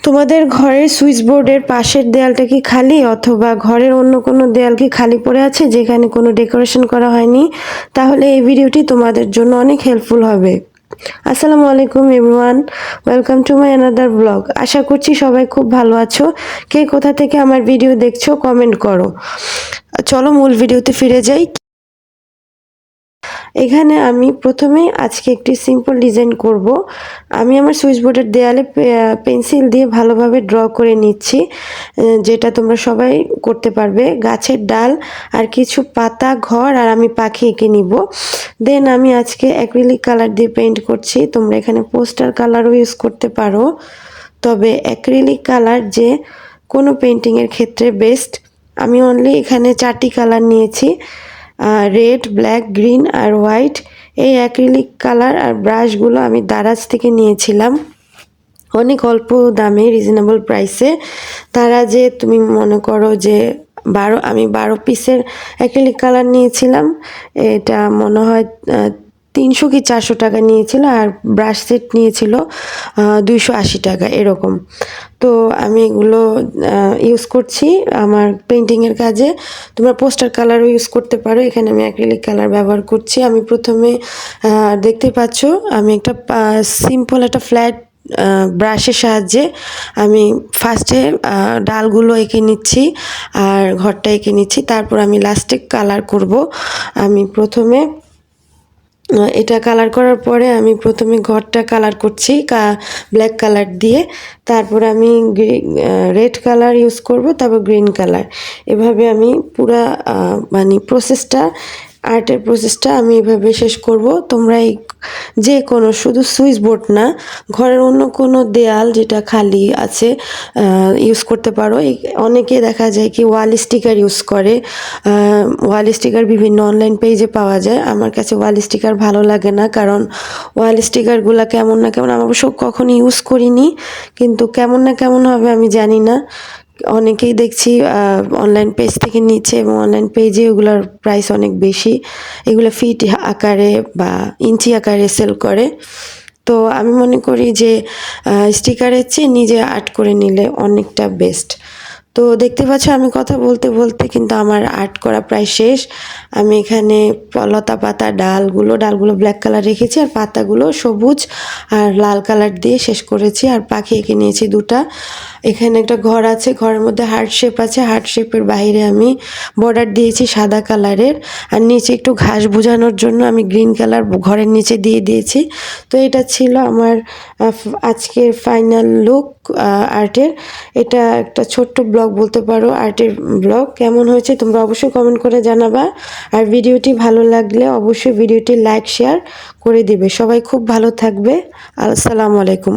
তোমাদের ঘরের সুইচ বোর্ডের পাশের দেয়ালটা কি খালি, অথবা ঘরের অন্য কোনো দেয়াল কি খালি পড়ে আছে যেখানে কোনো ডেকোরেশন করা হয়নি? তাহলে এই ভিডিওটি তোমাদের জন্য অনেক হেল্পফুল হবে। আসসালামু আলাইকুম everyone, welcome to my another blog. আশা করছি সবাই খুব ভালো আছো। কে কোথা থেকে আমার ভিডিও দেখছো কমেন্ট করো। চলো মূল ভিডিওতে ফিরে যাই। এখানে আমি প্রথমে আজকে একটি সিম্পল ডিজাইন করব। আমি আমার সুইচ বোর্ডের দেয়ালে পেন্সিল দিয়ে ভালোভাবে ড্র করে নিচ্ছি, যেটা তোমরা সবাই করতে পারবে। গাছের ডাল আর কিছু পাতা, ঘর আর আমি পাখি এঁকে নিব। দেন আমি আজকে অ্যাক্রিলিক কালার দিয়ে পেইন্ট করছি। তোমরা এখানে পোস্টার কালারও ইউজ করতে পারো, তবে অ্যাক্রিলিক কালার যে কোনো পেন্টিংয়ের ক্ষেত্রে বেস্ট। আমি অনলি এখানে 4টি কালার নিয়েছি, রেড, ব্ল্যাক, গ্রিন আর হোয়াইট। এই অ্যাক্রিলিক কালার আর ব্রাশগুলো আমি দারাজ থেকে নিয়েছিলাম, অনেক অল্প দামে, রিজনেবল প্রাইসে। তারা যে তুমি মনে করো যে আমি 12 পিসের অ্যাক্রিলিক কালার নিয়েছিলাম, এটা মনে হয় 300 কি 400 টাকা নিয়েছিল, আর ব্রাশ সেট নিয়েছিল 280 টাকা এরকম। তো আমি এগুলো ইউজ করছি আমার পেন্টিংয়ের কাজে। তোমরা পোস্টার কালারও ইউজ করতে পারো। এখানে আমি অ্যাক্রিলিক কালার ব্যবহার করছি। আমি প্রথমে দেখতে পাচ্ছ আমি একটা সিম্পল একটা ফ্ল্যাট ব্রাশের সাহায্যে আমি ফার্স্টে ডালগুলো এঁকে নিচ্ছি আর ঘরটা এঁকে নিচ্ছি। তারপর আমি লাস্টে কালার করব। আমি প্রথমে এটা কালার করার পরে আমি প্রথমে ঘরটা কালার করছি ব্ল্যাক কালার দিয়ে। তারপর আমি রেড কালার ইউজ করব, তারপর গ্রিন কালার। এভাবে আমি পুরা মানে আর্টের প্রসেসটা আমি এভাবে শেষ করব। তোমরা যে কোনো, শুধু সুইচ বোর্ড না, ঘরের অন্য কোনো দেয়াল যেটা খালি আছে ইউজ করতে পারো। অনেকে দেখা যায় কি ওয়াল স্টিকার ইউজ করে। ওয়াল স্টিকার বিভিন্ন অনলাইন পেজে পাওয়া যায়। আমার কাছে ওয়াল স্টিকার ভালো লাগে না, কারণ ওয়াল স্টিকারগুলো কেমন না কেমন, আমি অবশ্য কখনো ইউজ করিনি, কিন্তু কেমন না কেমন হবে আমি জানি না। অনেকেই দেখছি অনলাইন পেজ থেকে নিচ্ছে, এবং অনলাইন পেজে ওগুলোর প্রাইস অনেক বেশি। এগুলো ফিট আকারে বা ইঞ্চি আকারে সেল করে। তো আমি মনে করি যে স্টিকারের চেয়ে নিজে আর্ট করে নিলে অনেকটা বেস্ট। তো দেখতে পাচ্ছ আমি কথা বলতে বলতে কিন্তু আমার আর্ট করা প্রায় শেষ। আমি এখানে লতা পাতা ডালগুলো ব্ল্যাক কালার রেখেছি, আর পাতাগুলো সবুজ আর লাল কালার দিয়ে শেষ করেছি। আর পাখি এঁকে নিয়েছি 2টা। এখানে একটা ঘর আছে, ঘরের মধ্যে হার্ট শেপ আছে। হার্ট শেপের বাইরে আমি বর্ডার দিয়েছি সাদা কালারের, আর নিচে একটু ঘাস বোঝানোর জন্য আমি গ্রিন কালার ঘরের নিচে দিয়ে দিয়েছি। তো এটা ছিল আমার আজকের ফাইনাল লুক আর্টের। এটা একটা ছোট্ট ব্লগ বলতে পারো, আর্টের ব্লগ। কেমন হয়েছে তোমরা অবশ্যই কমেন্ট করে জানাবা। আর ভিডিওটি ভালো লাগলে অবশ্যই ভিডিওটি লাইক শেয়ার করে দিবে। সবাই খুব ভালো থাকবে। আসসালামু আলাইকুম।